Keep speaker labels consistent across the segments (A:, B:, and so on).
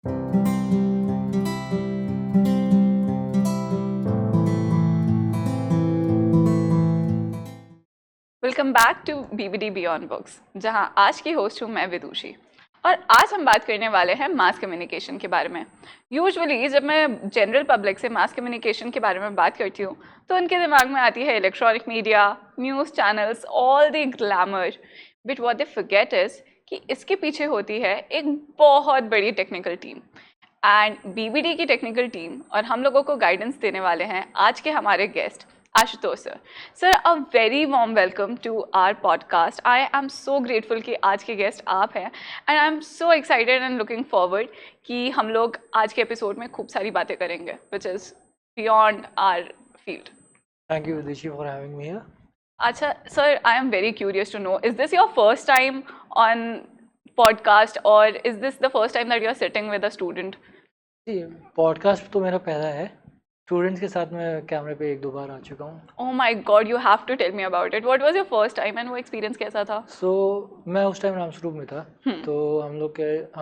A: Welcome back to BBD Beyond Books, जहां आज की होस्ट हूं मैं विदुषी। और आज हम बात करने वाले हैं मास कम्युनिकेशन के बारे में। यूजुअली जब मैं जनरल पब्लिक से मास कम्युनिकेशन के बारे में बात करती हूँ तो उनके दिमाग में आती है electronic media, news channels, all the glamour. But what they forget is कि इसके पीछे होती है एक बहुत बड़ी टेक्निकल टीम। एंड बीबीडी की टेक्निकल टीम और हम लोगों को गाइडेंस देने वाले हैं आज के हमारे guest Ashutosh sir. Sir, a very warm welcome to our podcast. I am so grateful कि आज के गेस्ट आप हैं and I am so excited and looking forward कि हम लोग आज के एपिसोड में खूब सारी बातें करेंगे which is beyond our field.
B: Thank you, Vidishi, for having me here.
A: अच्छा sir, I am very curious to know, is this your first time on podcast और is this the first time that you are sitting with a student?
B: जी, podcast तो मेरा पहला है। Students के साथ मैं कैमरे पे 1-2 बार आ चुका हूँ।
A: Oh my God, you have to tell me about it. What was your first time and वो experience कैसा था?
B: मैं उस टाइम रामस्वरूप में था। तो हम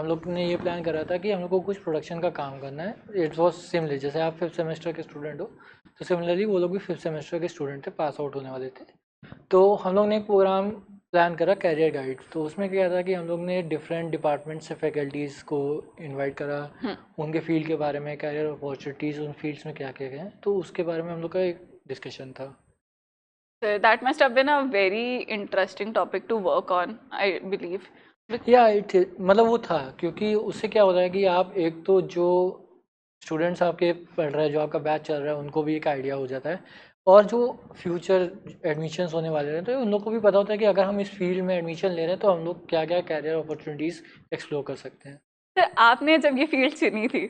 B: लोग ने ये प्लान करा था कि हम लोग को कुछ प्रोडक्शन का काम करना है। इट वॉज सिमिलर, जैसे आप 5th सेमेस्टर के स्टूडेंट हो तो सिमिलरली वो लोग भी 5th सेमेस्टर के स्टूडेंट थे, पास आउट होने वाले थे। तो हम लोग ने एक प्रोग्राम प्लान करा, कैरियर गाइड। तो उसमें क्या था कि हम लोग ने डिफरेंट डिपार्टमेंट से फैकल्टीज़ को इनवाइट करा, उनके फील्ड के बारे में, कैरियर अपॉर्चुनिटीज़ उन फील्ड्स में क्या क्या हैं, तो उसके बारे में हम लोग का एक डिस्कशन था।
A: So that must have been a very interesting topic to work on, I believe.
B: या मतलब वो था, क्योंकि उससे क्या होता है कि आप एक तो जो स्टूडेंट्स आपके पढ़ रहे हैं, जो आपका बैच चल रहा है, उनको भी एक आइडिया हो जाता है, और जो फ्यूचर एडमिशन्स होने वाले हैं तो उन लोग को भी पता होता है कि अगर हम इस फील्ड में एडमिशन ले रहे हैं तो हम लोग क्या क्या कैरियर अपॉर्चुनिटीज़ एक्सप्लोर कर सकते हैं।
A: सर, आपने जब ये फील्ड चुनी थी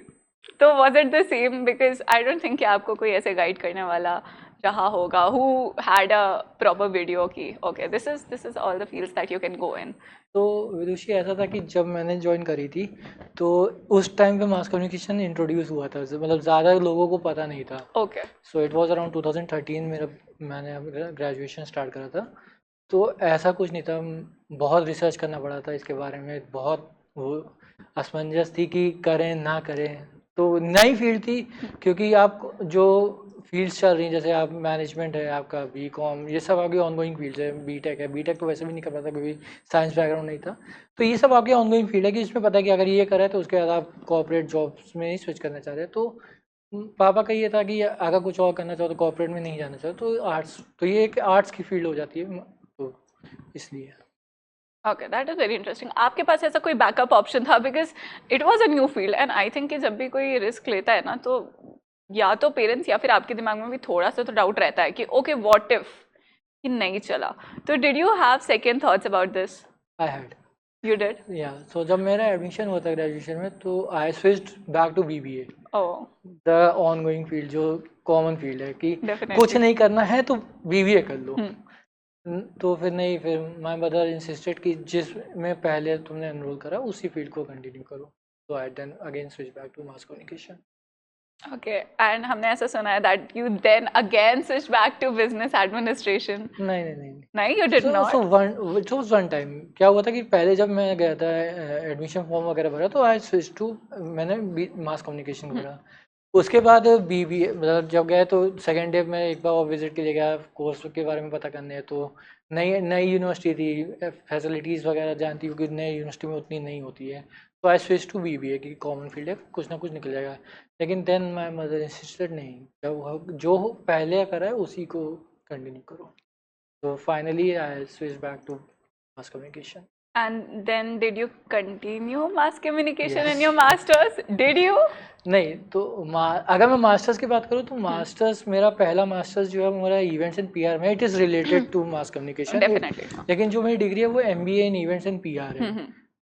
A: तो was it the same? Because I don't think कि आपको कोई ऐसे गाइड करने वाला रहा होगा who had a proper video कि okay, this is all the fields that you can go in.
B: तो विदुषी, ऐसा था कि जब मैंने ज्वाइन करी थी तो उस टाइम पे मास कम्युनिकेशन इंट्रोड्यूस हुआ था, मतलब ज़्यादा लोगों को पता नहीं था।
A: Okay.
B: So it was around 2013 मैंने ग्रेजुएशन स्टार्ट करा था। तो ऐसा कुछ नहीं था, बहुत रिसर्च करना पड़ा था इसके बारे में, बहुत वो असमंजस थी कि करें ना करें। तो नई फील्ड थी, क्योंकि आप जो फील्ड्स चल रही हैं, जैसे आप मैनेजमेंट है, आपका बीकॉम, ये सब आपकी ऑनगोइंग फील्ड्स है। बीटेक तो वैसे भी नहीं कर पाता क्योंकि साइंस बैकग्राउंड नहीं था। तो ये सब आपकी ऑनगोइंग फील्ड है कि इसमें पता है कि अगर ये करा है तो उसके बाद आप कॉर्पोरेट जॉब्स में ही स्विच करना चाह रहे हैं। तो पापा का ये था कि अगर कुछ और करना चाहो तो कॉर्पोरेट में नहीं जाना चाहो तो आर्ट्स, तो ये एक आर्ट्स की फील्ड हो जाती है, तो इसलिए।
A: Okay, that is very interesting. आपके पास ऐसा कोई बैकअप ऑप्शन था? Because it was a new field and I think कि जब भी कोई रिस्क लेता है ना तो या तो पेरेंट्स या फिर आपके दिमाग में भी थोड़ा सा तो डाउट रहता है कि ओके व्हाट इफ कि नहीं चला। तो did you have second thoughts about this?
B: I had.
A: You did?
B: या सो जब मेरा एडमिशन हुआ था ग्रेजुएशन में तो I switched back to BBA,
A: oh,
B: the ongoing field, जो कॉमन फील्ड है कि
A: डेफिनेटली।
B: कुछ नहीं करना है तो बीबीए कर लो। तो फिर माय मदर इंसिस्टेड कि जिसमें पहले तुमने एनरोल करा उसी फील्ड को कंटिन्यू करो। तो I then again switch back to mass communication.
A: Okay, and हमने ऐसा सुना है that you then again switch back to business administration.
B: नहीं,
A: नहीं, you did not?
B: One time क्या हुआ था कि पहले जब मैं गया था एडमिशन फॉर्म वगैरह भरा तो आई स्विच टू, मैंने मास कम्युनिकेशन भरा। उसके बाद बीबीए, मतलब जब गए तो सेकेंड डे में एक बार और विजिट के लिए गया, कोर्स के बारे में पता करने। तो नई यूनिवर्सिटी थी, फैसिलिटीज़ वगैरह जानती हूँ कि नई यूनिवर्सिटी में उतनी नहीं होती है। तो आई स्विच टू बीबीए की कॉमन फील्ड है, कुछ ना कुछ निकल जाएगा। लेकिन देन माय मदर इंसिस्टेड नहीं, जब जो पहले करा है उसी को कंटिन्यू करो। तो finally I switch back to mass communication.
A: And then did you continue mass communication in
B: Yes.
A: your masters? Did you?
B: नहीं तो अगर मैं मास्टर्स की बात करूँ तो मास्टर्स, मेरा पहला मास्टर्स जो है मेरा इवेंट्स एंड पीआर में, it is related to mass communication
A: Definitely.
B: लेकिन जो मेरी डिग्री है वो MBA in events and PR है।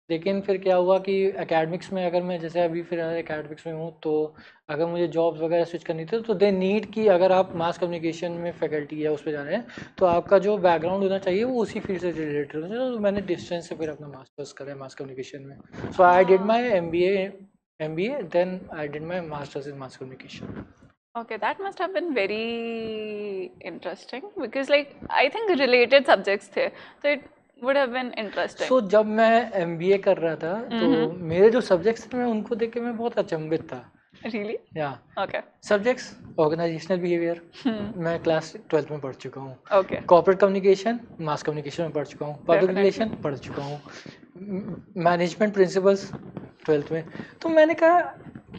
B: लेकिन फिर क्या हुआ कि एकेडमिक्स में, अगर मैं जैसे अभी फिर एकेडमिक्स में हूँ, तो अगर मुझे जॉब्स वगैरह स्विच करनी थी तो दे नीड कि अगर आप मास कम्युनिकेशन में फैकल्टी है उस पर जा रहे हैं तो आपका जो बैकग्राउंड होना चाहिए वो उसी फील्ड से रिलेटेड होना चाहिए। तो मैंने डिस्टेंस से फिर अपना मास्टर्स करा मास कम्युनिकेशन में। So I did my MBA, then I did my master's in mass communication.
A: Okay, that must have been very interesting because like I think related subjects थे, तो it would have been interesting.
B: सो जब मैं MBA कर रहा था तो मेरे जो सब्जेक्ट्स थे मैं उनको देख के मैं बहुत अचंभित था।
A: Really?
B: या
A: Okay.
B: सब्जेक्ट्स ऑर्गेनाइजेशनल बिहेवियर मैं क्लास 12th में पढ़ चुका हूँ,
A: Okay.
B: कॉर्पोरेट कम्युनिकेशन मास कम्युनिकेशन में पढ़ चुका हूँ, पब्लिक
A: Definitely.
B: रिलेशन पढ़ चुका हूँ, मैनेजमेंट प्रिंसिपल्स 12th में। तो मैंने कहा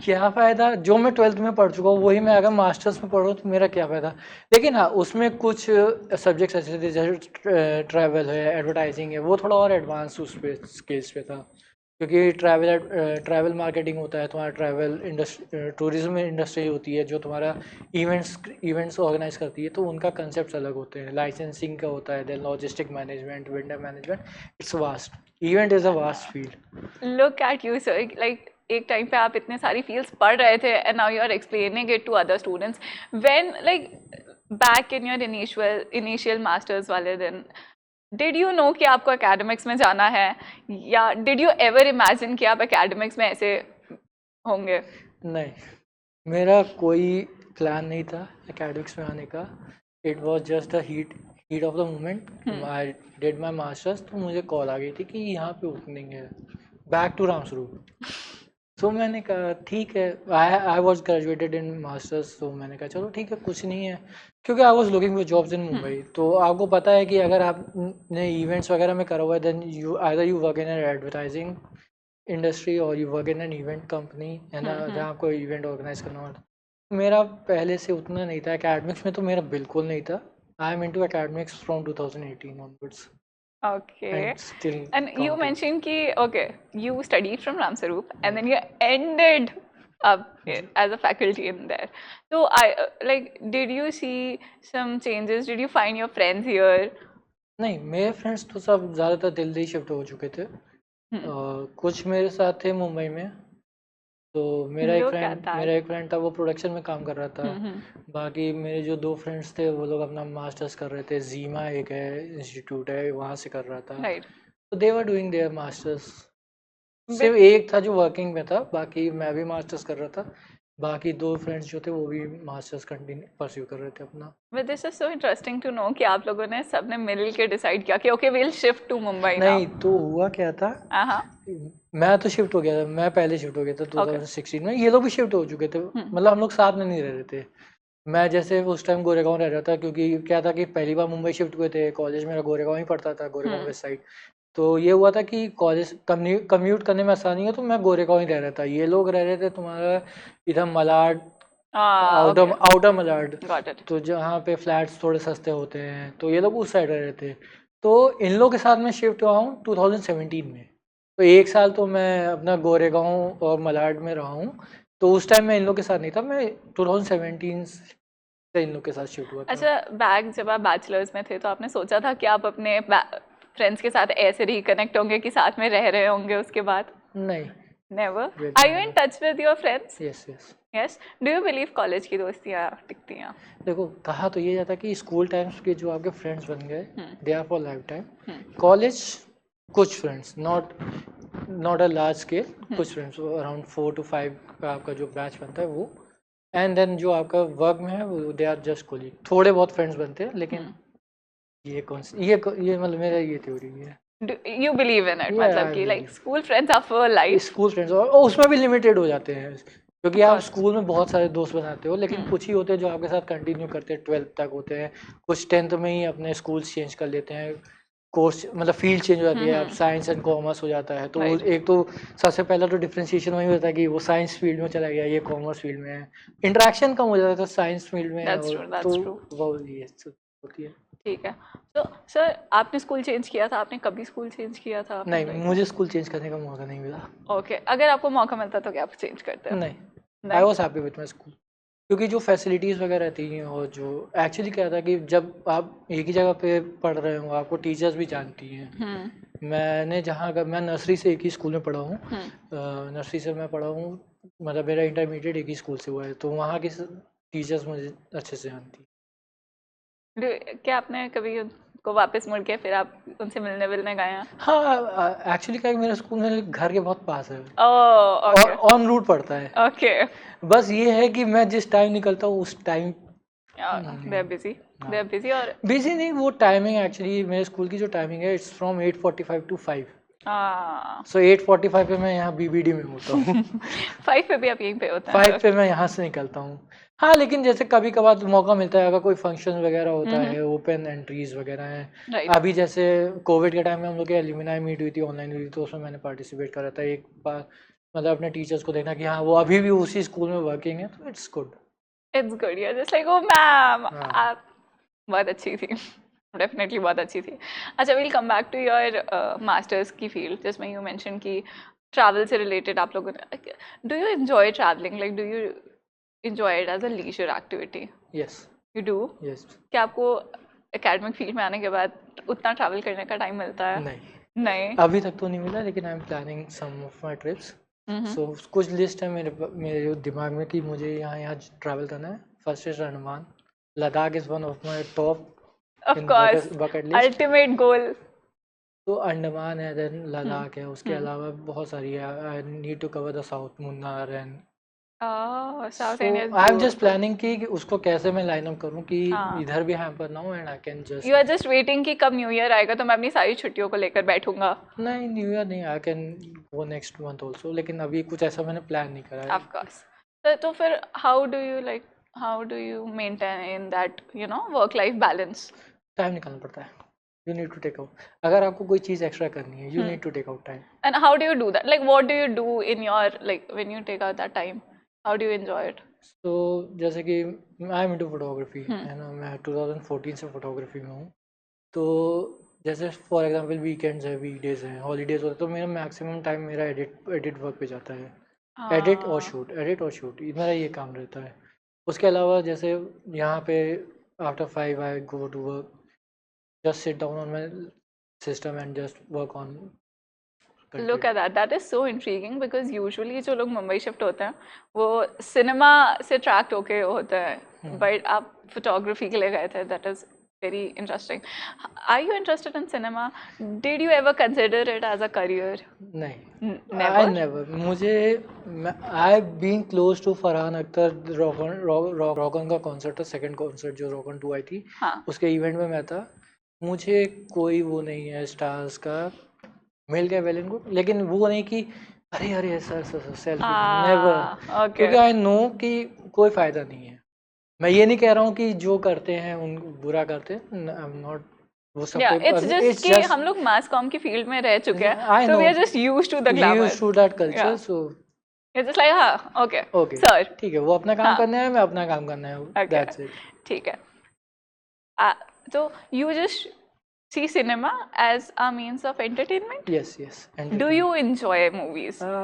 B: क्या फ़ायदा, जो मैं 12th में पढ़ चुका हूँ वही मैं अगर मास्टर्स में पढ़ूँ तो मेरा क्या फ़ायदा। लेकिन हाँ उसमें कुछ सब्जेक्ट्स ऐसे थे जैसे ट्रैवल है, एडवर्टाइजिंग है, वो थोड़ा और एडवांस उस पे स्किल्स पे था, क्योंकि ट्रैवल मार्केटिंग होता है, तुम्हारा ट्रैवल इंडस्ट्री टूरिज्म इंडस्ट्री होती है जो तुम्हारा इवेंट्स ऑर्गेनाइज करती है, तो उनका कंसेप्ट अलग होते हैं, लाइसेंसिंग का होता है, then logistic management, vendor management, it's vast, event is a vast field.
A: Look at you, sir. Like एक टाइम पे आप इतने सारी फील्ड्स पढ़ रहे थे and now you are explaining it to other students. When like back in your initial masters वाले दिन, did you know कि आपको academics में जाना है, या did you ever imagine कि आप academics में ऐसे होंगे?
B: नहीं, मेरा कोई प्लान नहीं था एकेडमिक्स में आने का। It was just the heat of the moment. I did my masters, तो मुझे कॉल आ गई थी कि यहाँ पे ओपनिंग है, बैक टू रामस्वरूप। तो मैंने कहा ठीक है, I was graduated in masters, तो मैंने कहा चलो ठीक है, कुछ नहीं है, क्योंकि I was looking for jobs in Mumbai. तो आपको पता है कि अगर आपने इवेंट्स वगैरह में करा हुआ है, then you work in advertising industry और you work in an event company, है ना, जहाँ आपको इवेंट ऑर्गेनाइज करना होता है। मेरा पहले से उतना नहीं था, एकेडमिक्स में तो मेरा बिल्कुल नहीं था। I am into academics from 2018 onwards
A: Okay.
B: and still
A: And you
B: counting.
A: mentioned कि okay, you studied from Ramsarup and then you ended up as a faculty in there. So like, did you see some changes? Did you find your friends here?
B: नहीं, मेरे friends तो सब ज़्यादातर Delhi shift हो चुके थे। कुछ मेरे साथ थे मुंबई में, तो मेरा
A: Look at that.
B: एक फ्रेंड था, वो प्रोडक्शन में काम कर रहा था। बाकी मेरे जो 2 फ्रेंड्स थे वो लोग अपना मास्टर्स कर रहे थे, जीमा एक है इंस्टीट्यूट है, वहाँ से कर रहा था।
A: Right.
B: तो दे वर डूइंग देयर मास्टर्स। सिर्फ एक था जो वर्किंग में था, बाकी मैं भी मास्टर्स कर रहा था। बाकी 2 फ्रेंड्स जो थे वो भी मास्टर्स कंटिन्यू परस्यू कर रहे थे अपना।
A: But this is so interesting to know कि आप लोगों ने सबने मिल के डिसाइड किया कि okay, we'll shift to Mumbai now.
B: नहीं, तो हुआ क्या था,
A: हाँ.
B: मैं तो शिफ्ट हो गया था, मैं पहले शिफ्ट हो गया था 2016 में। ये लोग भी शिफ्ट हो चुके थे, मतलब हम लोग साथ में नहीं रह रहे थे। मैं जैसे उस टाइम गोरेगांव रह रहा था, क्योंकि क्या था कि पहली बार मुंबई शिफ्ट हुए थे, कॉलेज मेरा गोरेगांव ही पढ़ता था, गोरेगांव वेस्ट साइड। तो ये हुआ था कि कॉलेज कम्यूट करने में आसानी है, तो मैं गोरेगांव ही रह रहा था। ये लोग रह रहे थे तुम्हारा इधर Malad, outer Malad,
A: Got it.
B: तो जहाँ पे फ्लैट्स थोड़े सस्ते होते हैं, तो ये लोग उस साइड रह रहे थे। तो इन लोगों के साथ मैं शिफ्ट हुआ हूँ 2017 में। तो 1 साल तो मैं अपना गोरेगांव और मलाड में रहा हूँ। तो उस टाइम मैं इन लोग के साथ नहीं था, मैं 2017 से इन लोग के साथ शिफ्ट हुआ था।
A: अच्छा, बैक जब आप बैचलर्स में थे तो आपने सोचा था कि आप अपने फ्रेंड्स के साथ ऐसे रिकनेक्ट होंगे कि साथ में रह रहे होंगे उसके बाद?
B: नहीं।
A: Never. Are you in touch with your friends?
B: Yes yes.
A: Yes. Do you believe college की दोस्तियाँ टिकती हैं?
B: देखो, कहा तो ये जाता कि स्कूल टाइम्स के जो आपके फ्रेंड्स बन गए, they are for lifetime. College कुछ friends, not a large scale, कुछ फ्रेंड्स अराउंड 4 to 5 का आपका जो बैच बनता है वो, एंड देन जो आपका वर्क में है वो दे आर जस्ट कोलीग। थोड़े बहुत फ्रेंड्स बनते हैं, लेकिन ये मतलब मेरा ये थ्योरी है।
A: You believe in it?
B: Yeah,
A: मतलब
B: I
A: कि like
B: believe.
A: school friends are for life.
B: School friends और उसमें भी लिमिटेड हो जाते हैं, क्योंकि आप स्कूल में बहुत सारे दोस्त बनाते हो, लेकिन कुछ ही होते हैं जो आपके साथ कंटिन्यू करते हैं, 12th तक होते हैं। कुछ 10th में ही अपने स्कूल्स चेंज कर लेते हैं, कोर्स मतलब फील्ड चेंज हो जाती है, अब साइंस एंड कॉमर्स हो जाता है। तो एक तो सबसे पहला तो डिफरेंशिएशन वही होता है कि वो साइंस फील्ड में चला गया, ये कॉमर्स फील्ड में है, इंटरेक्शन कम हो जाता है साइंस फील्ड में।
A: That's true.
B: वो ये होती है।
A: ठीक है। तो सर आपने स्कूल चेंज किया था, आपने कभी स्कूल चेंज किया था?
B: नहीं, मुझे स्कूल चेंज करने का मौका नहीं मिला।
A: ओके, अगर आपको मौका मिलता तो क्या आप चेंज करते?
B: नहीं, I was happy with my school, क्योंकि जो फैसिलिटीज़ वगैरह रहती हैं, और जो एक्चुअली क्या था कि जब आप एक ही जगह पे पढ़ रहे हो, आपको टीचर्स भी जानती हैं। मैं नर्सरी से एक ही स्कूल में पढ़ा हूँ, नर्सरी से मैं पढ़ा हूँ, मतलब मेरा इंटरमीडिएट एक ही स्कूल से हुआ है, तो वहाँ की टीचर्स मुझे अच्छे से जानती हैं।
A: क्या आपने कभी को वापस मुड़ के फिर आप उनसे मिलने गए हैं?
B: हाँ, एक्चुअली क्या है, मेरा स्कूल मेरे घर के बहुत पास है,
A: और
B: ऑन रूट पड़ता है।
A: ओके।
B: बस ये है कि मैं जिस टाइम निकलता हूँ उस time
A: They're busy. They are busy और
B: बिजी नहीं, वो टाइमिंग एक्चुअली मेरे स्कूल की जो टाइमिंग है इट्स फ्रॉम 8:45 to 5. सो 8:45 पे मैं यहाँ बीबीडी में होता हूँ.
A: 5 पे भी आप यहीं पे होते हैं
B: 5 पे मैं यहाँ से निकलता हूँ. हाँ, लेकिन जैसे कभी कभार मौका मिलता है, अगर कोई फंक्शन वगैरह होता है, ओपन एंट्रीज वगैरह हैं.
A: राइट
B: अभी जैसे कोविड के टाइम में हम लोग की एल्यूमिनाई मीट हुई थी, ऑनलाइन हुई थी, तो उसमें मैंने पार्टिसिपेट करा था एक बार. मतलब अपने टीचर्स को देखना कि हाँ वो अभी भी उसी स्कूल में वर्किंग है, तो it's good.
A: It's good you are just like oh ma'am
B: हाँ.
A: आप बहुत अच्छी थी डेफिनेटली बहुत अच्छी थी. अच्छा will come back to your masters की फील्ड जिसमें यू मेंशन कि ट्रैवल से रिलेटेड आप लोगों ने do you enjoy travelling like do you enjoy it as a leisure activity
B: yes.
A: You do
B: yes.
A: क्या आपको एकेडमिक फील्ड में आने के बाद उतना ट्रैवल करने का टाइम मिलता है
B: नहीं,
A: नहीं
B: अभी तक तो नहीं मिला, लेकिन I am planning some of my trips. So कुछ लिस्ट है मेरे दिमाग में कि मुझे यहाँ यहाँ ट्रैवल करना है. First is Andaman. Ladakh is one of my top
A: of
B: in
A: course
B: bucket list.
A: Ultimate goal
B: तो अंडमान है, देन लद्दाख है, उसके अलावा बहुत सारी है. I need to cover the south Munnar and
A: south
B: so
A: India
B: I am just planning कि उसको कैसे मैं लाइन अप करूँ कि
A: हाँ.
B: इधर भी हैम्पर ना हो and I can just.
A: You are just waiting कि कब न्यू ईयर आएगा तो मैं अपनी सारी छुट्टियों को लेकर बैठूंगा
B: नहीं, न्यू ईयर नहीं, I can go next month also, लेकिन अभी कुछ ऐसा मैंने प्लान नहीं करा है.
A: ऑफ कोर्स तो फिर how do you maintain that you know work life balance
B: time निकालना पड़ता है. You need to take out. अगर आपको कोई चीज़ एक्स्ट्रा करनी है, you need to take out time.
A: And how do you do that like what do you do in your like when you take out that time how do you enjoy it
B: तो जैसे कि I am into photography है ना, मैं 2014 से photography में हूँ. तो जैसे फॉर एग्जांपल वीकेंड्स है, वीकडेज हैं, हॉलीडेज होते हैं, तो मेरा मैक्सिमम टाइम मेरा एडिट वर्क पे जाता है. एडिट और शूट मेरा ये काम रहता है. उसके अलावा जैसे यहाँ पे after 5 I go to work, just sit down on my system and just work on.
A: Look at that is so intriguing because usually जो लोग मुंबई शिफ्ट होते हैं वो सिनेमा से ट्रैक्ट होके होते हैं बट आप फोटोग्राफी के लिए गए थे that is very interesting. Are you interested in cinema? Did you ever consider it as a career?
B: नहीं,
A: Never?
B: I never. मुझे I've been close to Farhan Akhtar रॉकन का कॉन्सर्ट था, सेकंड कॉन्सर्ट जो रॉकन 2 आई थी.
A: हाँ.
B: उसके इवेंट में मैं था. मुझे कोई वो नहीं है स्टार्स का. मिल गया वेल एंड गुड, लेकिन वो नहीं कि अरे सर सेल्फी. नेवर. क्योंकि आई नो कि कोई फायदा नहीं है. मैं ये नहीं कह रहा हूँ कि जो करते हैं उन बुरा करते हैं. आई एम नॉट वो सब.
A: इट्स जस्ट कि हम लोग मास कॉम की फील्ड में रह चुके हैं तो we are just used to the glamour,
B: used to that culture. So
A: it's just like हाँ ओके सर
B: ठीक है, वो अपना काम करना है, मैं अपना काम करना है. That's it.
A: ठीक है. तो you just see cinema as a means of entertainment?
B: Yes.
A: Do you enjoy movies?
B: No.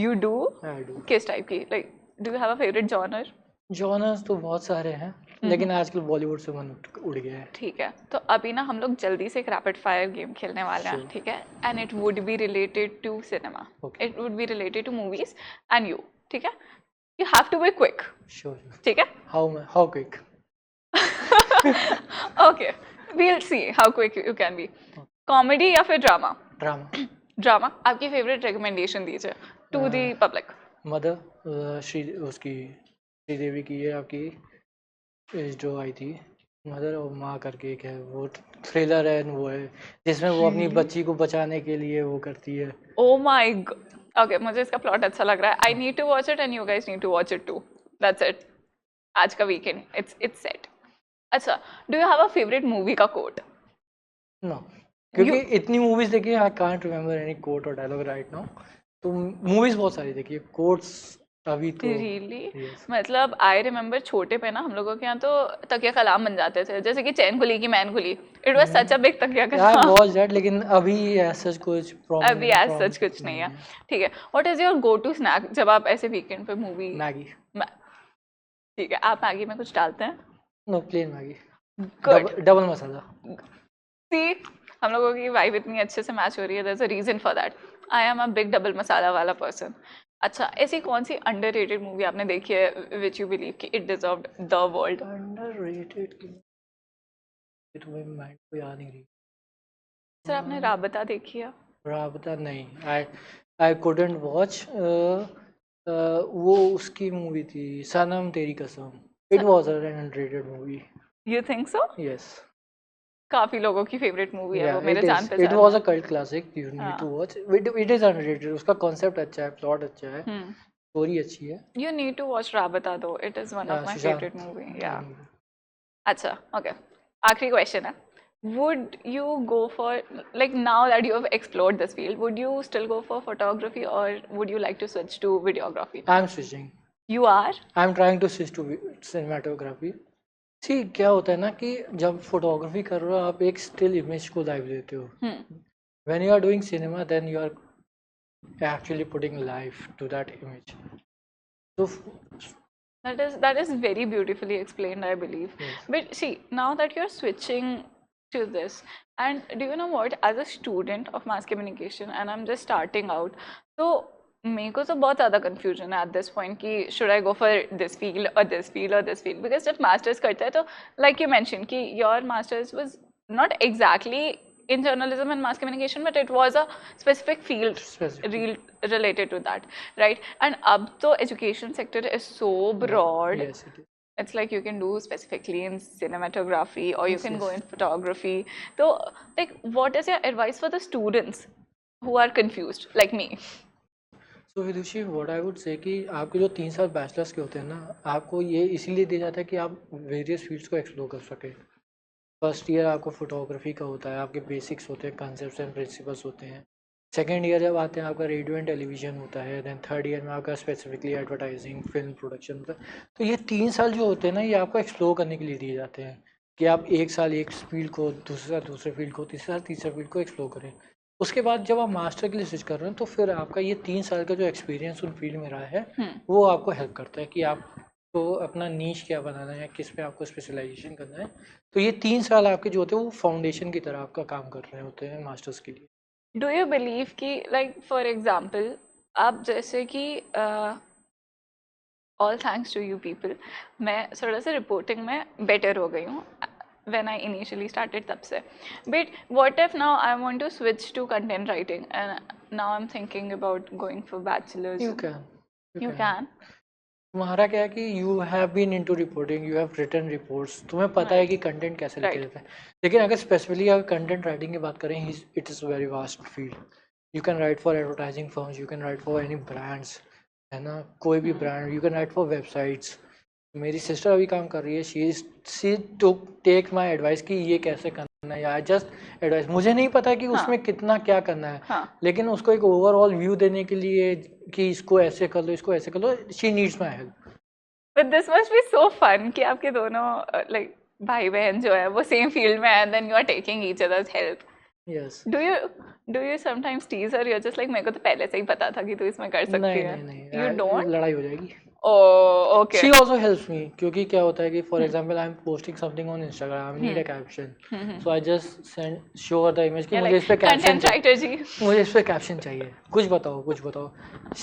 A: You do?
B: I do.
A: किस टाइप की? Like, do you have a favorite genre?
B: Genres तो बहुत सारे हैं, लेकिन आजकल बॉलीवुड से मन उड़ गया है.
A: ठीक है, तो अभी ना हम लोग जल्दी से एक रैपिड फायर गेम खेलने वाले हैं, ठीक है? And it would be related to cinema.
B: Okay.
A: It would be related to movies and you, ठीक है? You have to be quick.
B: Sure.
A: ठीक है?
B: How quick?
A: Okay. We'll see how quick you can be. Comedy या फिर drama? Drama. आपकी favourite recommendation दीजिए to the public.
B: Mother Sridevi की है आपकी जो आई थी, मदर और माँ करके एक है, वो थ्रिलर है, वो है जिसमें वो अपनी बच्ची को बचाने के लिए वो करती है.
A: Oh my God. Okay, मुझे इसका प्लॉट अच्छा लग रहा है. I need to watch it and you guys need to watch it too. That's it. आज का वीकेंड it's set. अच्छा, do you have a favorite movie का quote?
B: No, क्योंकि इतनी मूवीज देखी, I can't remember any quote और dialogue right now. तो movies बहुत सारी देखी है, कोट्स अभी तो
A: Really? मतलब आई रिमेम्बर छोटे पे ना हम लोगों के यहाँ तो तकिया कलाम बन जाते थे, जैसे कि चैन खुली की मैन खुली. It was such a big तकिया कलाम.
B: आई वॉच दैट, लेकिन अभी सच कुछ
A: नहीं है. ठीक है, what is your go to snack जब आप ऐसे वीकेंड पे मूवी?
B: मैगी.
A: ठीक है, आप मैगी में कुछ डालते हैं?
B: No, plain Maggi.
A: Good.
B: Double masala.
A: See हम लोगों की वाइब इतनी अच्छे से मैच हो रही है, there is a reason for that. I am a big double masala वाला पर्सन. अच्छा, ऐसी कौन सी अंडररेटेड मूवी आपने देखी है व्हिच यू बिलीव कि it deserved the world?
B: Underrated की तो मेरे माइंड को याद नहीं रही.
A: सर आपने राबता देखी है?
B: राबता नहीं, आई कुडंट वॉच. वो उसकी मूवी थी सनम तेरी कसम. It was an underrated movie.
A: You think so?
B: Yes
A: काफी लोगों की फेवरेट मूवी है
B: या
A: वो, मेरे
B: इट
A: जान
B: इज इट
A: पहचान
B: वाज
A: में।
B: A cult classic you need to
A: हाँ।
B: वॉच इट इज अंडररेटेड उसका कॉन्सेप्ट अच्छा है प्लॉट अच्छा है स्टोरी अच्छी है
A: You need to watch Rabata though. It is one of my favorite
B: Sushant
A: movie. Yeah. अच्छा, okay. आखिरी क्वेश्चन है. Would you go for, like, now that you have explored this field, would you still go for photography or would you like to switch to videography?
B: I am switching
A: You are?
B: I am trying to switch to cinematography see क्या होता है ना कि जब photography कर रहे हो आप एक स्टिल इमेज को लाइव देते हो
A: Hmm.
B: When you are doing cinema then you are actually putting life to that image so
A: That is very beautifully explained, I believe.
B: yes.
A: But see, now that you're switching to this, and do you know what? As a student of mass communication, and I'm just starting out, so मेरे को तो बहुत ज़्यादा confusion है at this point कि should I go for this field or this field or this field, because जब masters करते हैं तो like you mentioned कि your masters was not exactly in journalism and mass communication, but it was a specific field related to that, right? And अब तो education sector is so broad.
B: Yes, it is.
A: It's like you can do specifically in cinematography or you
B: Yes,
A: can go
B: yes.
A: in photography. So, like, what is your advice for the students who are confused, like me?
B: So Vidushi what I would say कि आपके जो 3 साल bachelors के होते हैं ना आपको ये इसीलिए दिया जाता है कि आप वेरियस फील्ड्स को एक्सप्लोर कर सकें फर्स्ट ईयर आपको फोटोग्राफी का होता है आपके बेसिक्स होते हैं कंसेप्ट्स एंड प्रिंसिपल्स होते हैं सेकेंड ईयर जब आते हैं आपका रेडियो एंड टेलीविज़न होता है देन थर्ड ईयर में आपका स्पेसिफिकली एडवर्टाइजिंग फिल्म प्रोडक्शन होता है तो ये 3 साल जो होते हैं ना ये आपको एक्सप्लोर करने के लिए दिए जाते हैं कि आप एक साल एक फील्ड को दूसरे साल दूसरे फील्ड को तीसरे साल तीसरे फील्ड को एक्सप्लोर करें उसके बाद जब आप मास्टर के लिए स्विच कर रहे हैं तो फिर आपका ये 3 साल का जो एक्सपीरियंस उन फील्ड में रहा है वो आपको हेल्प करता है कि आपको अपना नीश क्या बनाना है किस पे आपको स्पेशलाइजेशन करना है तो ये 3 साल आपके जो होते हैं वो फाउंडेशन की तरह आपका काम कर रहे होते हैं मास्टर्स के लिए
A: Do you believe कि, like, for example, आप जैसे कि all thanks to you people, मैं थोड़ा सा रिपोर्टिंग में बेटर हो गई हूँ when I initially started तब से. But what if now I want to switch to content writing and now I'm thinking about going for bachelor's?
B: You can.
A: You can.
B: तुम्हारा क्या है कि you have been into reporting you have written reports तुम्हें पता है कि content कैसे लिखा जाता है लेकिन अगर स्पेसिफिकली अगर कंटेंट राइटिंग की बात करें it is very vast field you can write for advertising firms you can write for any brands है ना कोई भी brand you can write for websites मेरी सिस्टर अभी काम कर रही है she to take my advice कि ये कैसे करना है या जस्ट एडवाइस मुझे नहीं पता कि उसमें कितना क्या करना है लेकिन उसको एक ओवरऑल व्यू देने के लिए कि इसको ऐसे कर लो इसको ऐसे कर लो she needs my help
A: But this must be so fun कि आपके दोनों like भाई बहन जो है वो सेम फील्ड में है and then you are taking each other's help.
B: Yes.
A: Do you sometimes tease or you're just like मेरे को तो पहले से ही पता था कि तू इसमें कर सकती है?
B: नहीं
A: You don't?
B: लड़ाई हो जाएगी
A: Oh, okay.
B: She also helps me क्योंकि क्या होता है कि for example I'm posting something on Instagram I need a caption so I just show her the image कि मुझे इस पे caption
A: content writer जी
B: मुझे इस पे caption चाहिए कुछ बताओ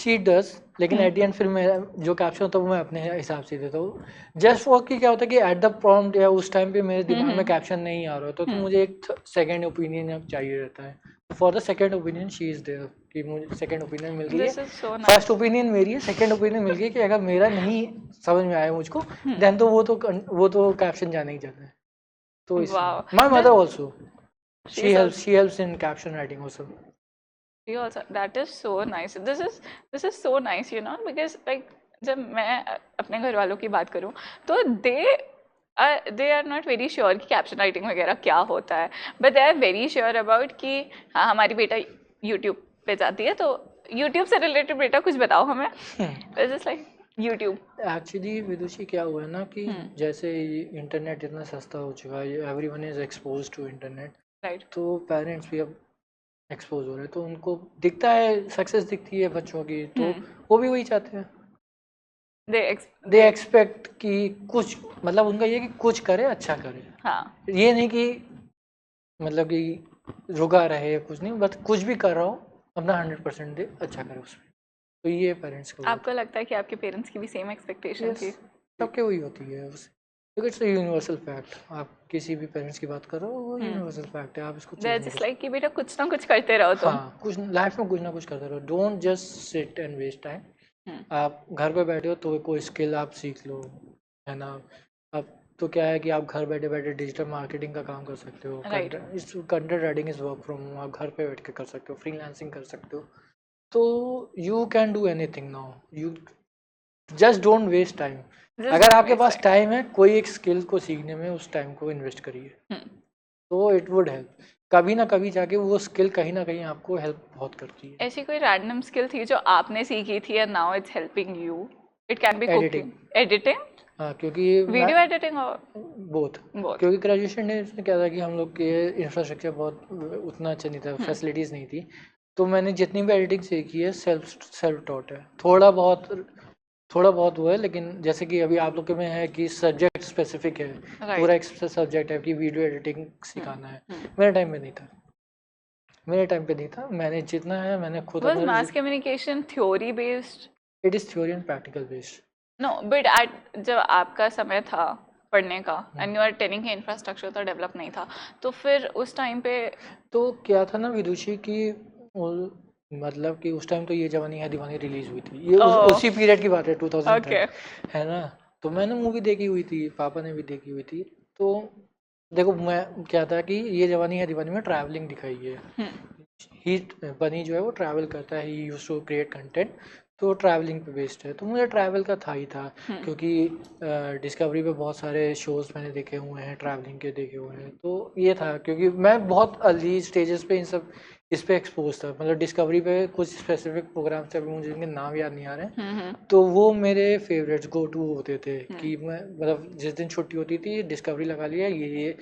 B: she does लेकिन at the end फिर मैं जो caption होता है वो मैं अपने हिसाब से देता हूँ just for कि क्या होता है कि at the prompt या उस टाइम पे मेरे दिमाग में caption नहीं आ रहा होता तो मुझे एक second opinion चाहिए रहता है for the second opinion she is there कि मुझे सेकंड ओपिनियन मिल गई है फर्स्ट ओपिनियन मेरी है सेकंड ओपिनियन मिल गई कि अगर मेरा नहीं समझ में आया मुझको देन तो वो तो कैप्शन जाने ही जाना है तो my mother also she helps in caption writing also
A: she also that is so nice this is so nice you know because like जब मैं अपने घर वालों की बात करूं तो they are not very sure कि कैप्शन राइटिंग वगैरह क्या होता है but they are very sure about कि हाँ हमारी बेटा YouTube पे जाती है तो YouTube से रिलेटेड बेटा कुछ बताओ हमें just like YouTube
B: एक्चुअली विदुषी क्या हुआ है ना कि जैसे इंटरनेट इतना सस्ता हो चुका है everyone is exposed to internet
A: right
B: तो पेरेंट्स भी अब एक्सपोज हो रहे हैं तो उनको दिखता है सक्सेस दिखती है बच्चों की तो वो भी वही चाहते हैं दे एक्सपेक्ट कि कुछ मतलब उनका ये कि कुछ करे अच्छा करे
A: हाँ
B: ये नहीं कि मतलब कि रुका रहे कुछ नहीं बस कुछ भी कर रहा हो अपना 100% दे अच्छा करे उसमें तो ये पेरेंट्स को
A: आपको लगता है कि आपके पेरेंट्स की भी सेम एक्सपेक्टेशन थी
B: सबके वही होती है क्योंकि इट्स अ यूनिवर्सल फैक्ट आप किसी भी पेरेंट्स की बात कर रहे हो वो यूनिवर्सल फैक्ट है आप इसको
A: जस्ट लाइक कि बेटा कुछ ना कुछ करते रहो तुम
B: हाँ कुछ लाइफ में कुछ ना कुछ करते रहो don't just sit and waste time आप घर पे बैठे हो तो कोई स्किल आप सीख लो है ना आप तो क्या है कि आप घर बैठे बैठे डिजिटल मार्केटिंग का काम कर सकते हो,
A: right.
B: Content writing is work from home, आप घर पे बैठ के कर सकते हो, फ्रीलांसिंग कर सकते हो। तो you can do anything now, you just don't waste time.
A: Just
B: अगर
A: don't
B: आपके
A: waste
B: पास
A: time.
B: टाइम है, कोई एक स्किल को सीखने में उस टाइम को इन्वेस्ट करिए,
A: हम्म,
B: तो इट वुड हेल्प। कभी ना कभी जाके वो स्किल कहीं ना कहीं आपको हेल्प बहुत करती है।
A: ऐसी कोई रैंडम स्किल थी जो आपने सीखी थी and now it's helping you? It can be
B: editing.
A: Cooking, editing,
B: हाँ, क्योंकि मैं
A: वीडियो एडिटिंग और
B: बोथ,
A: बोथ?
B: क्योंकि ग्रेजुएशन डेज में क्या था कि हम लोग के इंफ्रास्ट्रक्चर बहुत उतना अच्छा नहीं था,
A: हम्म,
B: फैसिलिटीज़ नहीं थी। तो मैंने जितनी भी एडिटिंग सीखी है सेल्फ टॉट है, थोड़ा बहुत हुआ है। लेकिन जैसे कि अभी आप लोग के में है कि सब्जेक्ट स्पेसिफिक है, पूरा
A: राइट।
B: एक सब्जेक्ट है कि वीडियो एडिटिंग
A: हम्म,
B: सिखाना है।
A: हम्म।
B: मेरे टाइम पे नहीं था, मेरे टाइम पे नहीं था। मैंने जितना है मैंने खुद
A: Was
B: अपना,
A: mass communication theory based?
B: It is theory and practical based.
A: No, but at जब आपका समय था पढ़ने का एंड यू आर टेलिंग कि इंफ्रास्ट्रक्चर तो डेवलप नहीं था, तो फिर उस टाइम पे
B: तो क्या था ना विदुषी की, मतलब कि उस टाइम तो ये जवानी है दीवानी रिलीज हुई थी, ये
A: ओह,
B: उसी पीरियड की बात है, 2010,
A: ओके।
B: है ना। तो मैंने मूवी देखी हुई थी, पापा ने भी देखी हुई थी। तो देखो मैं क्या था कि ये जवानी है दीवानी में ट्रैवलिंग दिखाई है। ही बनी जो है वो ट्रैवल करता है, ही यूज टू क्रिएट कंटेंट, तो ट्रैवलिंग पे बेस्ड है। तो मुझे ट्रैवल का था ही था, क्योंकि डिस्कवरी पे बहुत सारे शोज़ मैंने देखे हुए हैं, ट्रैवलिंग के देखे हुए हैं। तो ये था क्योंकि मैं बहुत अर्ली स्टेजेस पे इस पे एक्सपोज था। मतलब डिस्कवरी पे कुछ स्पेसिफिक प्रोग्राम्स थे, अभी मुझे जिनके नाम याद नहीं आ रहे हैं, तो वो मेरे फेवरेट्स गो टू होते थे कि मैं मतलब जिस दिन छुट्टी होती थी डिस्कवरी लगा लिया, ये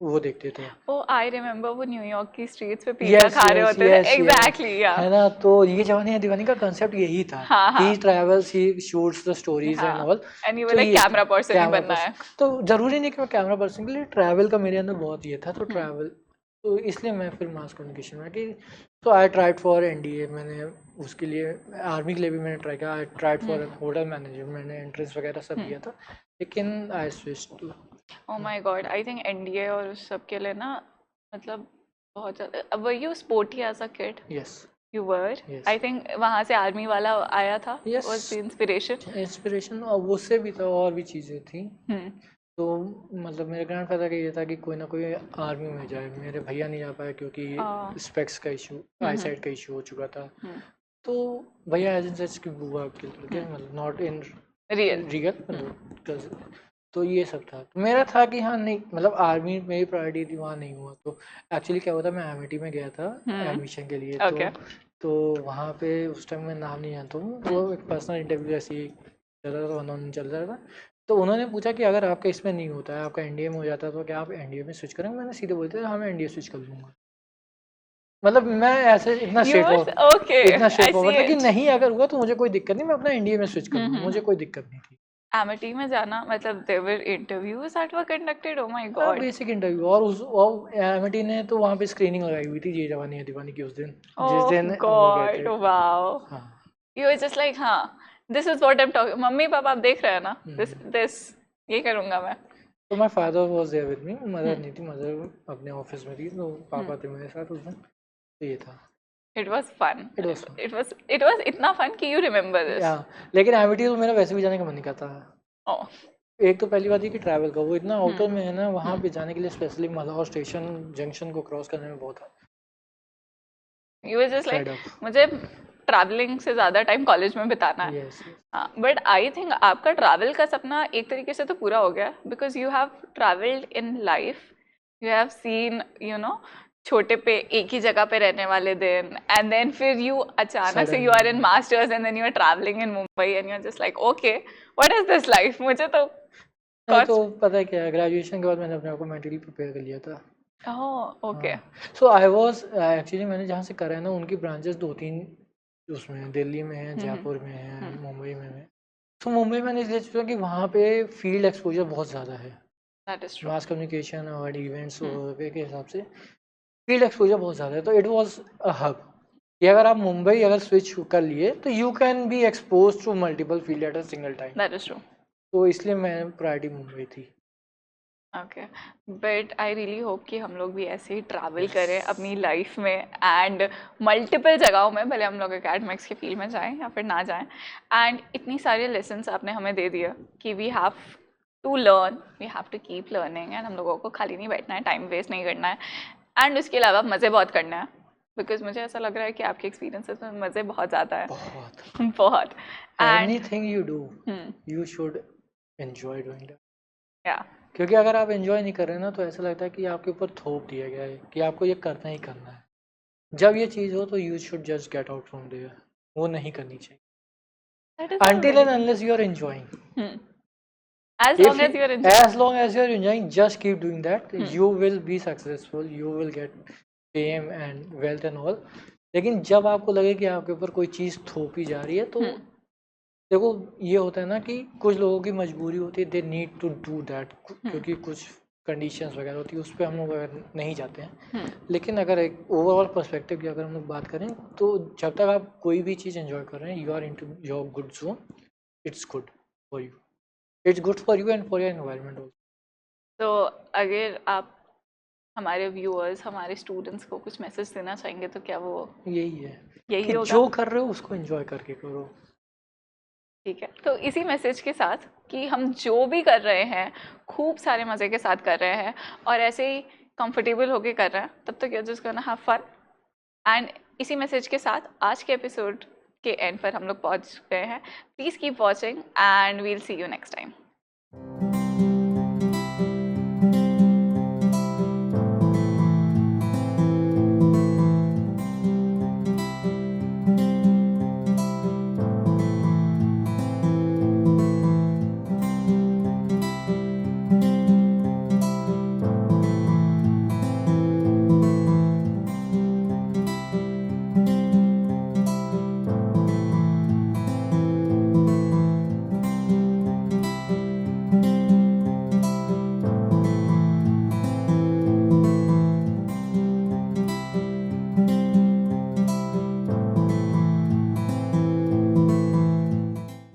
B: वो देखते थे।
A: ओ आई रिमेम्बर, वो न्यूयॉर्क की स्ट्रीट्स पे पिज्जा
B: यस
A: खा रहे
B: यस
A: होते थे,
B: यस यस,
A: एग्जैक्टली, या
B: है ना। तो ये जवानी है दीवानी का कंसेप्ट यही था,
A: हाँ हाँ
B: ही travels, he shoots the stories and
A: हाँ।
B: ऑल।
A: एंड यू वर
B: तो
A: लाइक
B: ये था
A: कैमरा पर्सन ही
B: कैमरा
A: बनना है।
B: पर्सन। तो जरूरी नहीं कि मैं कैमरा पर्सन के लिए, ट्रैवल का मेरे अंदर बहुत ये था, तो
A: हम्म,
B: ट्रैवल, तो इसलिए मैं फिर मास कम्युनिकेशन में कि, तो आई ट्राइड फॉर एनडीए, मैंने उसके लिए आर्मी के लिए भी मैंने ट्राई किया, I tried for hotel manager, मैंने एंट्रेंस वगैरह सब दिया था, लेकिन I switch to.
A: Oh my god, I think NDA और उस सब के लिए ना, मतलब बहुत ज़्यादा। Were you sporty as a kid?
B: Yes
A: you were?
B: Yes
A: I think वहाँ से आर्मी वाला आया था,
B: yes,
A: was the inspiration.
B: Inspiration और उससे भी था, और भी चीज़ें थी।
A: हम्म,
B: तो मतलब मेरे ग्रैंडफादर का ये था कि कोई ना कोई आर्मी में जाए। मेरे भैया नहीं जा पाए क्योंकि स्पेक्स का इशू, आई साइड का इशू हो चुका था। तो भैया एज इन सच की बुआ के लड़के, मतलब नॉट इन
A: रियल।
B: रियल, मतलब cousin। तो ये सब था। तो मेरा था कि हाँ नहीं, मतलब आर्मी मेरी प्रायोरिटी थी, वहाँ नहीं हुआ। तो एक्चुअली क्या हुआ था, मैं एमिटी में गया था एडमिशन के लिए।
A: ओके।
B: तो वहाँ पे उस टाइम मैं नाम नहीं जानता हूँ, वो एक पर्सनल इंटरव्यू ऐसे ही चल रहा था, वन चल रहा था। तो उन्होंने पूछा कि अगर आपका इसमें नहीं होता है, आपका एनडीए में हो जाता है, तो क्या आप एनडीए में स्विच करेंगे? मैंने सीधे बोलते हाँ मैं एनडीए स्विच कर लूँगा। मतलब मैं ऐसे
A: यू वर ओके,
B: इतना स्ट्रेट
A: आई सी
B: फॉरवर्ड था कि
A: इट।
B: नहीं, अगर हुआ तो मुझे कोई दिक्कत नहीं, मैं अपना एनडीए में स्विच कर लूँगा, मुझे कोई दिक्कत नहीं थी।
A: एमिटी में जाना मतलब there were interviews that were conducted, oh my
B: हाँ,
A: गॉड।
B: बेसिक इंटरव्यू, और एमिटी ने तो वहाँ पे स्क्रीनिंग लगाई हुई थी ये जवानी है दीवानी की, उस दिन जिस
A: ओह
B: दिन हम लोग गए
A: गॉड,
B: थे।
A: वाओ।
B: हाँ।
A: यू वर जस्ट लाइक, हाँ this is what I am talking, mummy papa आप देख रहे हैं ना, दिस दिस ये करूंगा मैं।
B: तो my father was there with me, mother नहीं थी, मदर अपने ऑफिस में थी, तो पापा थे मेरे साथ उस दिन। तो ये था,
A: it was fun,
B: it was fun.
A: It was इतना फन कि यू रिमेम्बर
B: या,
A: दिस।
B: लेकिन एमिटी तो मेरा वैसे भी जाने का मन नहीं करता है।
A: ओह।
B: एक तो पहली बात ये कि ट्रैवल का वो इतना आउटर में है ना, वहाँ पे जाने के लिए स्पेशली मलावर स्टेशन जंक्शन को क्रॉस करने में बहुत
A: you were just like,
B: fed up.
A: मुझे ट्रैवलिंग से ज़्यादा टाइम कॉलेज में बिताना है।
B: यस।
A: हाँ, बट आई थिंक आपका ट्रैवल का सपना एक तरीके से तो पूरा हो गया, because you have travelled in life, you have seen, you know, छोटे पे एक ही जगह पे रहने वाले दिन, एंड देन फिर यू अचानक से you are in masters and then you are travelling in Mumbai and you are just like okay what is this life. मुझे तो
B: नहीं तो
A: कॉस्ट।
B: पता है क्या है, ग्रेजुएशन के बाद मैंने अपने आप को मेंटली प्रिपेयर कर लिया था।
A: Oh okay.
B: हाँ, सो आई वाज एक्चुअली, मैंने जहाँ से करा है ना उनकी ब्रांचेस दो तीन उसमें हैं, दिल्ली में है, जयपुर में है, मुंबई में है। तो मुंबई मैंने इसलिए चुना कि वहाँ पे फील्ड एक्सपोजर बहुत ज़्यादा है,
A: that is true.
B: Mass communication और इवेंट्स के हिसाब से फील्ड एक्सपोजर बहुत ज़्यादा है। तो इट वाज अ हब कि अगर आप मुंबई अगर स्विच कर लिए तो you can be expose to multiple field at a single time.
A: That is true.
B: तो इसलिए मैं प्रायोरिटी मुंबई थी।
A: Okay, but I really hope कि हम लोग भी ऐसे ही ट्रैवल
B: यस।
A: करें अपनी लाइफ में एंड मल्टीपल जगहों में, भले हम लोग एकेडमिक्स के फील्ड में जाएं या फिर ना जाएं, एंड इतनी सारे लेसन्स आपने हमें दे दिया कि we have to learn we have to keep learning, and हम लोगों को खाली नहीं बैठना है, टाइम वेस्ट नहीं करना है, एंड उसके अलावा मज़े बहुत करना है, बिकॉज मुझे ऐसा लग रहा है कि आपके एक्सपीरियंसेस में मज़े बहुत ज़्यादा है,
B: बहुत
A: बहुत। And
B: anything you do you should enjoy doing that,
A: या
B: क्योंकि अगर आप एंजॉय नहीं कर रहे ना तो ऐसा लगता है कि आपके ऊपर थोप दिया गया है कि आपको ये करना ही करना है। जब ये चीज़ हो तो you should just get out from there, वो नहीं करनी चाहिए
A: that is
B: until and unless you are enjoying.
A: as
B: If
A: long as
B: you,
A: you're enjoying.
B: as long as you are enjoying, just keep doing that. You will be successful, you will get fame and wealth and all. लेकिन जब आपको लगे कि आपके ऊपर कोई चीज़ थोपी जा रही है तो देखो ये होता है ना कि कुछ लोगों की मजबूरी होती है, they need to do that, क्योंकि कुछ कंडीशंस वगैरह होती है, उस पर हम लोग अगर नहीं जाते हैं। लेकिन अगर एक ओवरऑल पर्सपेक्टिव की अगर हम लोग बात करें तो जब तक आप कोई भी चीज़ एंजॉय कर रहे हैं, you are into your good zone, it's good for you, it's good for you and for your environment also.
A: तो अगर आप हमारे व्यूअर्स, हमारे स्टूडेंट्स को कुछ मैसेज देना चाहेंगे तो क्या वो
B: यही है
A: यही
B: कि
A: होगा?
B: जो कर रहे हो उसको एंजॉय करके करो।
A: ठीक है, तो इसी मैसेज के साथ कि हम जो भी कर रहे हैं खूब सारे मज़े के साथ कर रहे हैं और ऐसे ही कंफर्टेबल होके कर रहे हैं, तब तक just gonna have fun. And इसी मैसेज के साथ आज के एपिसोड के एंड पर हम लोग पहुंच गए हैं। Please keep watching and we'll see you next time.